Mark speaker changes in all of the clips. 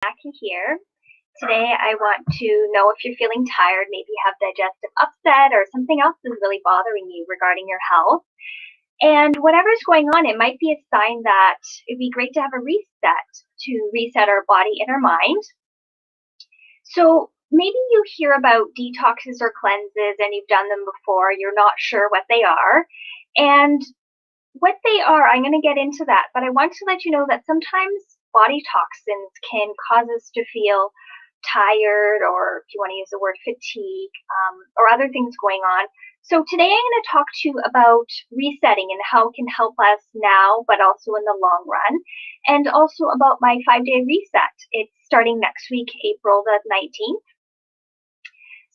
Speaker 1: Jackie here. Today I want to know if you're feeling tired, maybe you have digestive upset or something else is really bothering you regarding your health. And whatever's going on, it might be a sign that it'd be great to have a reset, to reset our body and our mind. So maybe you hear about detoxes or cleanses and you've done them before, you're not sure what they are. And what they are, I'm going to get into that, but I want to let you know that sometimes body toxins can cause us to feel tired, or if you want to use the word fatigue, or other things going on. So today I'm going to talk to you about resetting and how it can help us now, but also in the long run, and also about my 5-day reset. It's starting next week, April the 19th.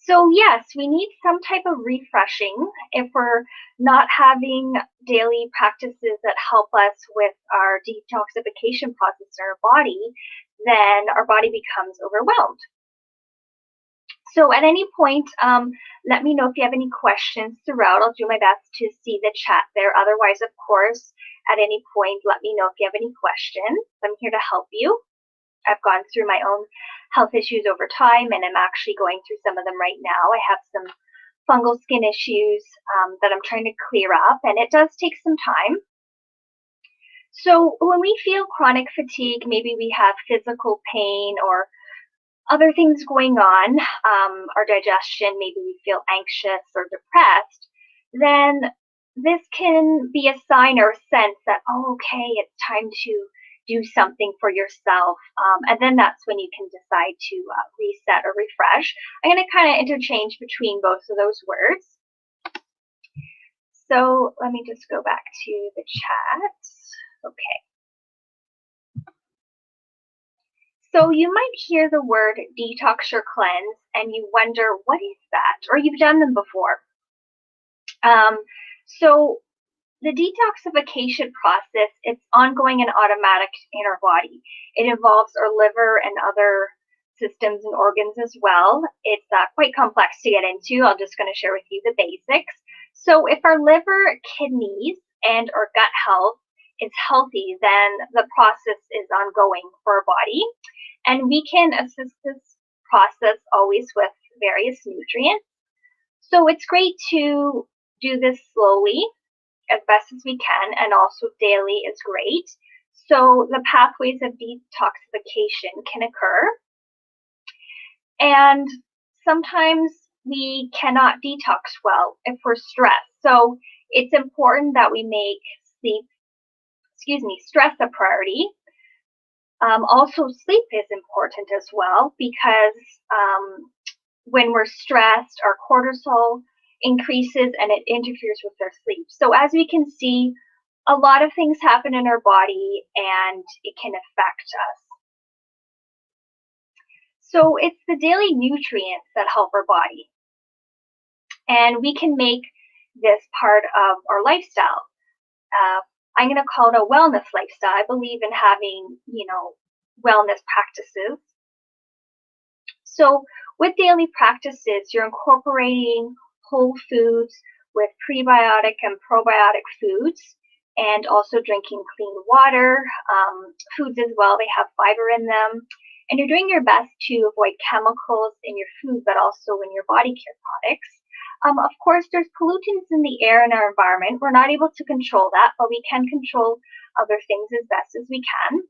Speaker 1: So yes, we need some type of refreshing if we're not having daily practices that help us with our detoxification process in our body, then our body becomes overwhelmed. So at any point, let me know if you have any questions throughout. I'll do my best to see the chat there. Otherwise, of course, at any point, let me know if you have any questions. I'm here to help you. I've gone through my own health issues over time, and I'm actually going through some of them right now. I have some fungal skin issues that I'm trying to clear up, and it does take some time. So when we feel chronic fatigue, maybe we have physical pain or other things going on, our digestion, maybe we feel anxious or depressed, then this can be a sign or a sense that, oh, okay, it's time to do something for yourself. And then that's when you can decide to reset or refresh. I'm going to kind of interchange between both of those words. So let me just go back to the chat. Okay. So you might hear the word detox or cleanse and you wonder, what is that? Or you've done them before. So the detoxification process, it's ongoing and automatic in our body. It involves our liver and other systems and organs as well. It's quite complex to get into. I'm just going to share with you the basics. So if our liver, kidneys, and our gut health is healthy, then the process is ongoing for our body. And we can assist this process always with various nutrients. So it's great to do this slowly, as best as we can, and also daily is great. So the pathways of detoxification can occur. And sometimes we cannot detox well if we're stressed. So it's important that we make stress a priority. Also, sleep is important as well, because when we're stressed, our cortisol increases and it interferes with our sleep. So as we can see, a lot of things happen in our body and it can affect us. So it's the daily nutrients that help our body. And we can make this part of our lifestyle. I'm going to call it a wellness lifestyle. I believe in having, wellness practices. So with daily practices, you're incorporating whole foods with prebiotic and probiotic foods, and also drinking clean water. Foods as well, they have fiber in them. And you're doing your best to avoid chemicals in your food, but also in your body care products. Of course, there's pollutants in the air in our environment. We're not able to control that, but we can control other things as best as we can.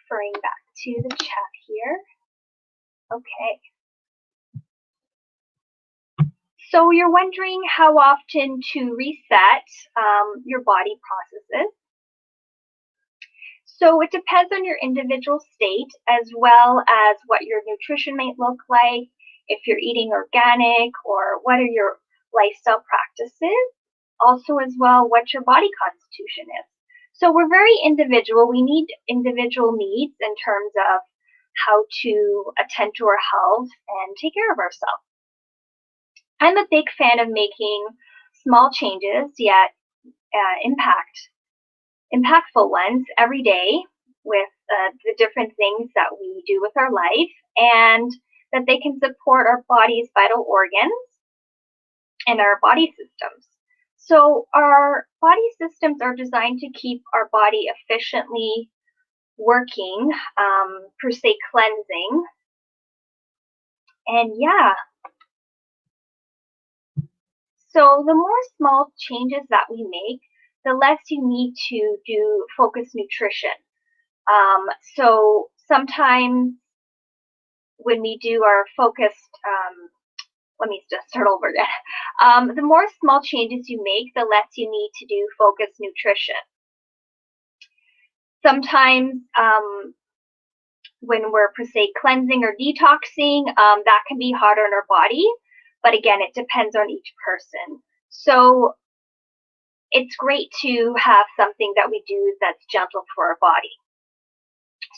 Speaker 1: Referring back to the chat here. Okay. So you're wondering how often to reset your body processes. So it depends on your individual state, as well as what your nutrition might look like, if you're eating organic, or what are your lifestyle practices. Also as well, what your body constitution is. So we're very individual. We need individual needs in terms of how to attend to our health and take care of ourselves. I'm a big fan of making small changes, yet impactful ones every day with the different things that we do with our life, and that they can support our body's vital organs and our body systems. So our body systems are designed to keep our body efficiently working, per se cleansing. And yeah, so the more small changes that we make, the less you need to do focused nutrition. So sometimes when we do our focused, let me just start over again. The more small changes you make, the less you need to do focused nutrition. Sometimes when we're per se cleansing or detoxing, that can be harder on our body. But again, it depends on each person. So it's great to have something that we do that's gentle for our body.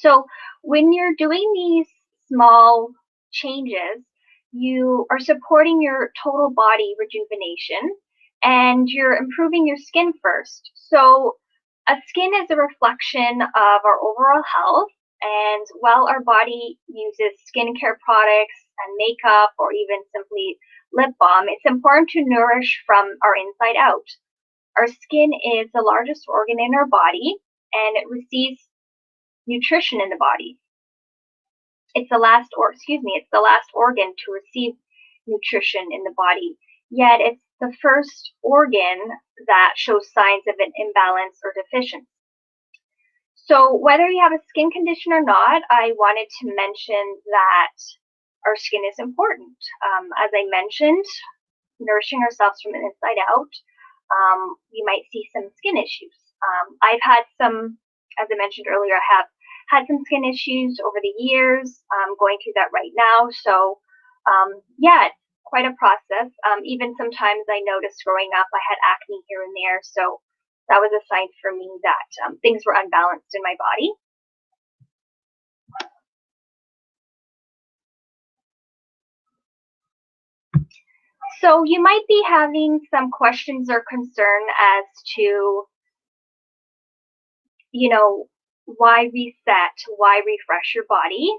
Speaker 1: So when you're doing these small changes, you are supporting your total body rejuvenation and you're improving your skin first. So a skin is a reflection of our overall health, and while our body uses skincare products and makeup or even simply lip balm, it's important to nourish from our inside out. Our skin is the largest organ in our body and it receives nutrition in the body. It's the last organ to receive nutrition in the body. Yet it's the first organ that shows signs of an imbalance or deficiency. So whether you have a skin condition or not, I wanted to mention that our skin is important. As I mentioned, nourishing ourselves from the inside out, we might see some skin issues. I've had some, as I mentioned earlier, I have had some skin issues over the years. I'm going through that right now. So yeah, it's quite a process. Even sometimes I noticed growing up I had acne here and there. So that was a sign for me that things were unbalanced in my body. So you might be having some questions or concern as to, why reset, why refresh your body?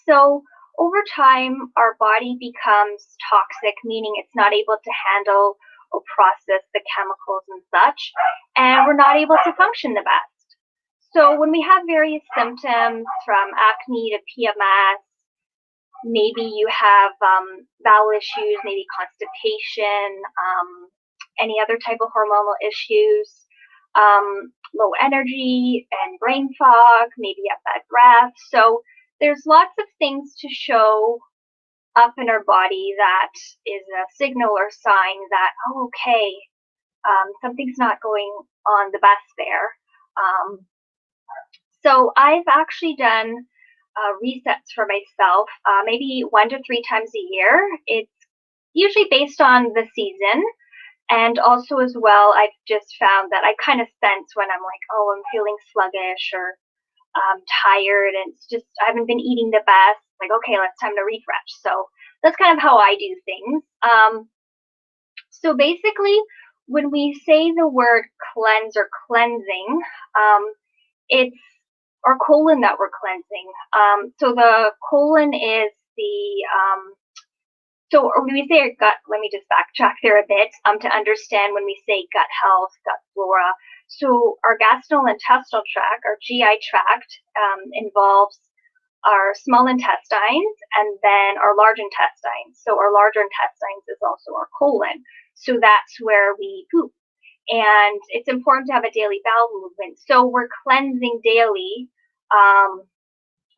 Speaker 1: So over time, our body becomes toxic, meaning it's not able to handle or process the chemicals and such, and we're not able to function the best. So when we have various symptoms from acne to PMS, maybe you have bowel issues, maybe constipation, any other type of hormonal issues, low energy and brain fog, maybe you have bad breath. So there's lots of things to show up in our body that is a signal or sign that, oh, okay, something's not going on the best there. So I've actually done resets for myself, maybe 1 to 3 times a year. It's usually based on the season. And also as well, I've just found that I kind of sense when I'm like, oh, I'm feeling sluggish or tired and it's just, I haven't been eating the best. Like, okay, it's time to refresh. So that's kind of how I do things. So basically, when we say the word cleanse or cleansing, it's our colon that we're cleansing. So the colon is the, so when we say gut, let me just backtrack there a bit to understand when we say gut health, gut flora. So our gastrointestinal tract, our GI tract, involves our small intestines and then our large intestines. So our larger intestines is also our colon. So that's where we poop. And it's important to have a daily bowel movement. So we're cleansing daily,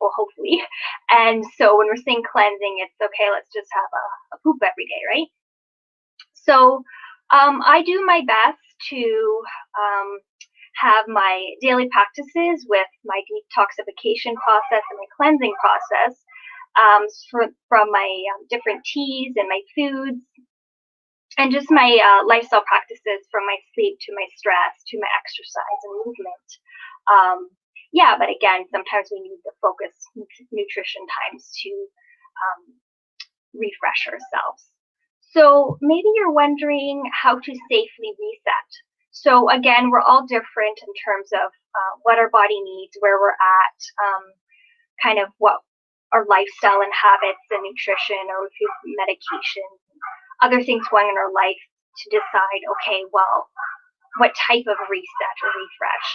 Speaker 1: well, hopefully. And so when we're saying cleansing, it's okay, let's just have a poop every day, right? So I do my best to have my daily practices with my detoxification process and my cleansing process from my different teas and my foods, and just my lifestyle practices, from my sleep to my stress to my exercise and movement. Yeah, but again, sometimes we need the focus nutrition times to refresh ourselves. So maybe you're wondering how to safely reset. So again, we're all different in terms of what our body needs, where we're at, kind of what our lifestyle and habits and nutrition, or if you have medication, other things going in our life to decide, okay, well, what type of reset or refresh.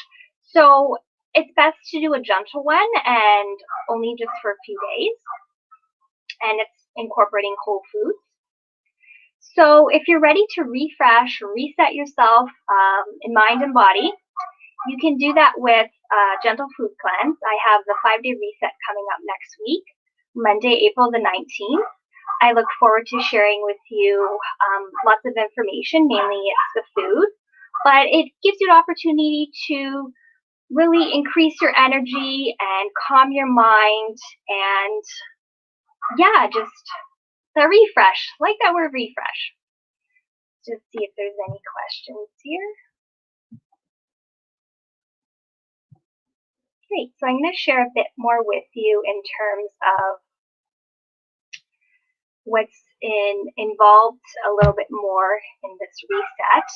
Speaker 1: So It's best to do a gentle one and only just for a few days. And it's incorporating whole foods. So if you're ready to refresh, reset yourself in mind and body, you can do that with gentle food cleanse. I have the 5-day reset coming up next week, Monday, April the 19th. I look forward to sharing with you lots of information, mainly it's the food, but it gives you an opportunity to really increase your energy and calm your mind and yeah, just the refresh. Like that word refresh. Just see if there's any questions here. Great. So I'm going to share a bit more with you in terms of what's involved a little bit more in this reset.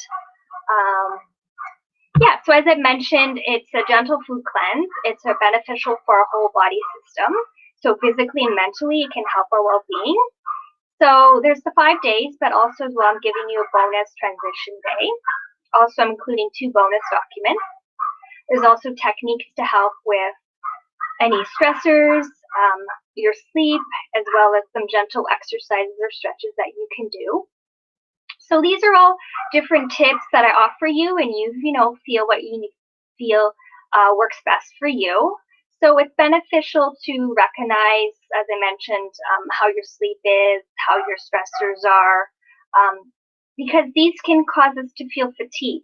Speaker 1: Yeah, so as I mentioned, it's a gentle food cleanse. It's beneficial for our whole body system. So physically and mentally, it can help our well-being. So there's the 5 days, but also as well, I'm giving you a bonus transition day. Also, I'm including 2 bonus documents. There's also techniques to help with any stressors, your sleep, as well as some gentle exercises or stretches that you can do. So these are all different tips that I offer you, and you feel what you feel works best for you. So it's beneficial to recognize, as I mentioned, how your sleep is, how your stressors are, because these can cause us to feel fatigue.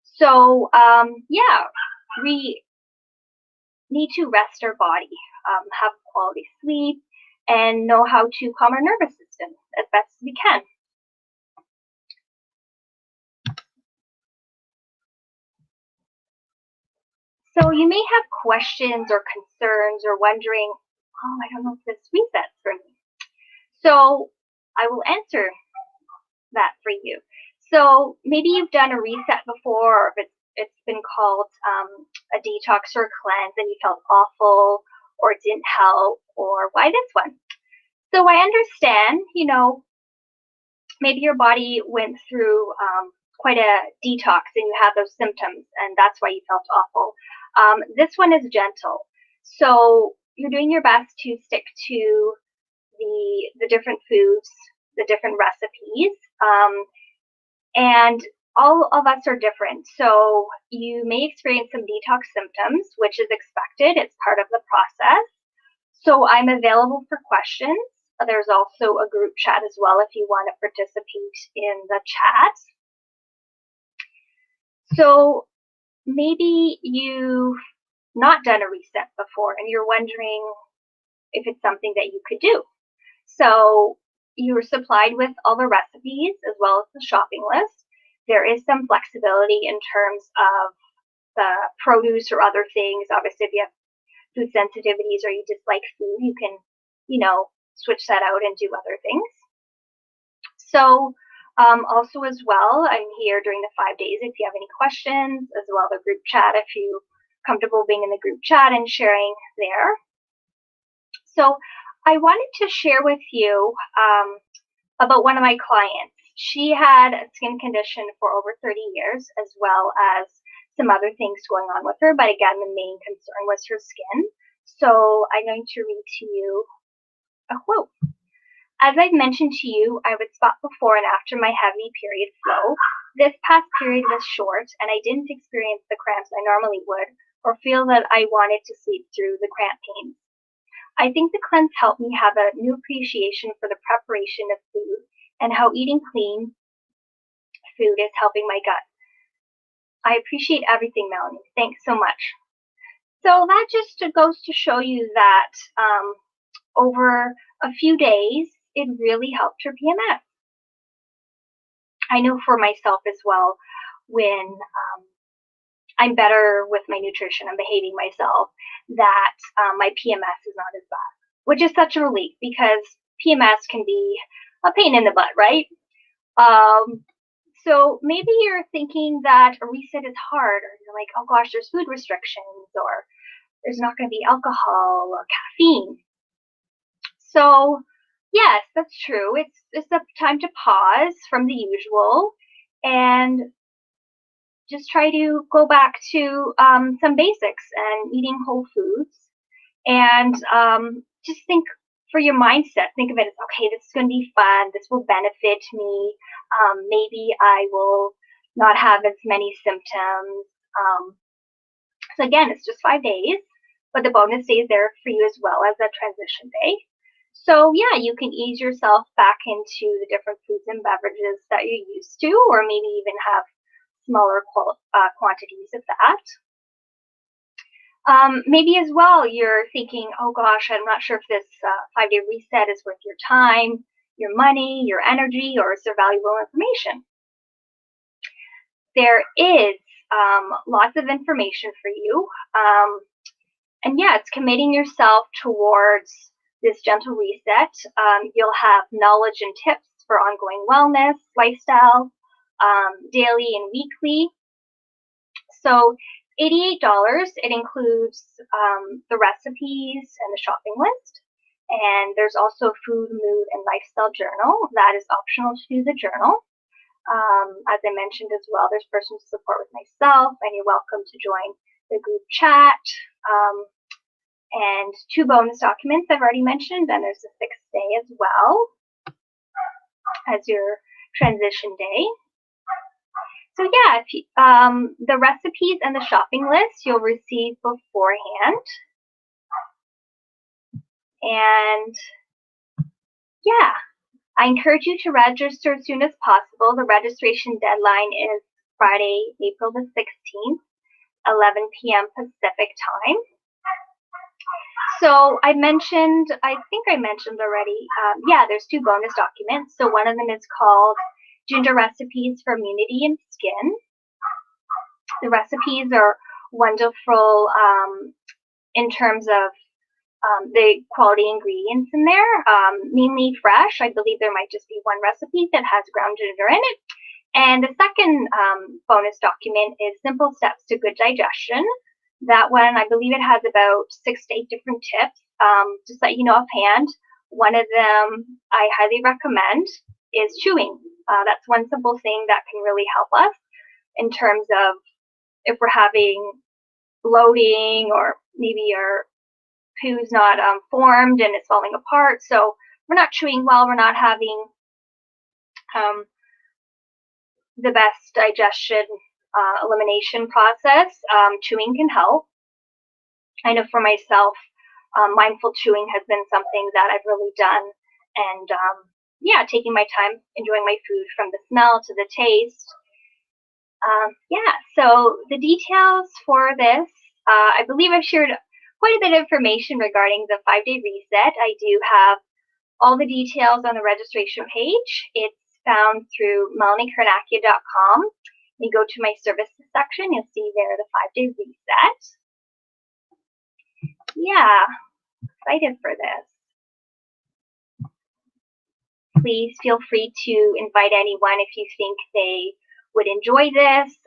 Speaker 1: So yeah, we need to rest our body, have quality sleep, and know how to calm our nervous system as best as we can. So you may have questions or concerns or wondering, oh, I don't know if this resets for me. So I will answer that for you. So maybe you've done a reset before, or if it's been called a detox or a cleanse and you felt awful or it didn't help, or why this one? So I understand, maybe your body went through quite a detox and you have those symptoms and that's why you felt awful. This one is gentle. So you're doing your best to stick to the different foods, the different recipes, and all of us are different. So you may experience some detox symptoms, which is expected. It's part of the process. So I'm available for questions. There's also a group chat as well if you want to participate in the chat. So maybe you've not done a reset before and you're wondering if it's something that you could do. So you were supplied with all the recipes as well as the shopping list. There is some flexibility in terms of the produce or other things. Obviously, if you have food sensitivities or you dislike food, you can, switch that out and do other things. So also as well, I'm here during the 5 days if you have any questions, as well as the group chat if you're comfortable being in the group chat and sharing there. So I wanted to share with you about one of my clients. She had a skin condition for over 30 years, as well as some other things going on with her. But again, the main concern was her skin. So I'm going to read to you a quote. As I've mentioned to you, I would spot before and after my heavy period flow. This past period was short, and I didn't experience the cramps I normally would, or feel that I wanted to sleep through the cramp pains. I think the cleanse helped me have a new appreciation for the preparation of food and how eating clean food is helping my gut. I appreciate everything, Melanie. Thanks so much. So that just goes to show you that over a few days, it really helped her PMS. I know for myself as well, when I'm better with my nutrition, I'm behaving myself, that my PMS is not as bad, which is such a relief because PMS can be a pain in the butt, right? So maybe you're thinking that a reset is hard, or you're like, oh gosh, there's food restrictions, or there's not going to be alcohol or caffeine. So yes, that's true. It's a time to pause from the usual and just try to go back to some basics and eating whole foods. And just think for your mindset, think of it as, okay, this is going to be fun. This will benefit me. Maybe I will not have as many symptoms. So again, it's just 5 days, but the bonus day is there for you as well as a transition day. So yeah, you can ease yourself back into the different foods and beverages that you're used to, or maybe even have smaller quantities of that. Maybe as well you're thinking, oh gosh, I'm not sure if this 5-day reset is worth your time, your money, your energy, or is there valuable information? There is lots of information for you. And yeah, it's committing yourself towards this gentle reset. You'll have knowledge and tips for ongoing wellness, lifestyle, daily and weekly. So $88, it includes the recipes and the shopping list. And there's also a food, mood, and lifestyle journal. That is optional to do the journal. As I mentioned as well, there's personal support with myself, and you're welcome to join the group chat. And 2 bonus documents I've already mentioned, and there's the 6th day as well as your transition day. So yeah, if you, the recipes and the shopping list you'll receive beforehand. And yeah, I encourage you to register as soon as possible. The registration deadline is Friday, April the 16th, 11 p.m. Pacific time. So I think I mentioned already, yeah, there's 2 bonus documents. So one of them is called Ginger Recipes for Immunity and Skin. The recipes are wonderful in terms of the quality ingredients in there, mainly fresh. I believe there might just be one recipe that has ground ginger in it. And the second bonus document is Simple Steps to Good Digestion. That one, I believe it has about 6 to 8 different tips. Just let you know offhand, one of them I highly recommend is chewing. That's one simple thing that can really help us in terms of if we're having bloating or maybe our poo's not formed and it's falling apart. So we're not chewing well, we're not having the best digestion elimination process. Chewing can help. I know for myself, mindful chewing has been something that I've really done, and yeah, taking my time, enjoying my food from the smell to the taste. Yeah, so the details for this, I believe I've shared quite a bit of information regarding the 5-day reset. I do have all the details on the registration page. It's found through melaniekarnakia.com. You go to my services section, you'll see there the 5-day reset. Yeah, excited for this. Please feel free to invite anyone if you think they would enjoy this,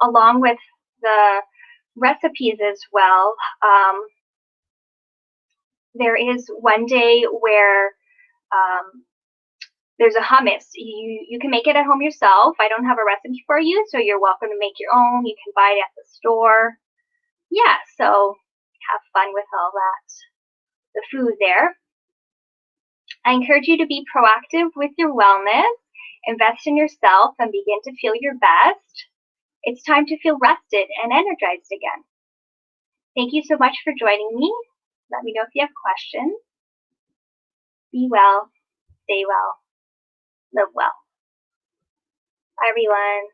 Speaker 1: along with the recipes as well. There is one day where there's a hummus. You can make it at home yourself. I don't have a recipe for you, so you're welcome to make your own. You can buy it at the store. Yeah, so have fun with all that, the food there. I encourage you to be proactive with your wellness, invest in yourself, and begin to feel your best. It's time to feel rested and energized again. Thank you so much for joining me. Let me know if you have questions. Be well, stay well, live well. Bye, everyone.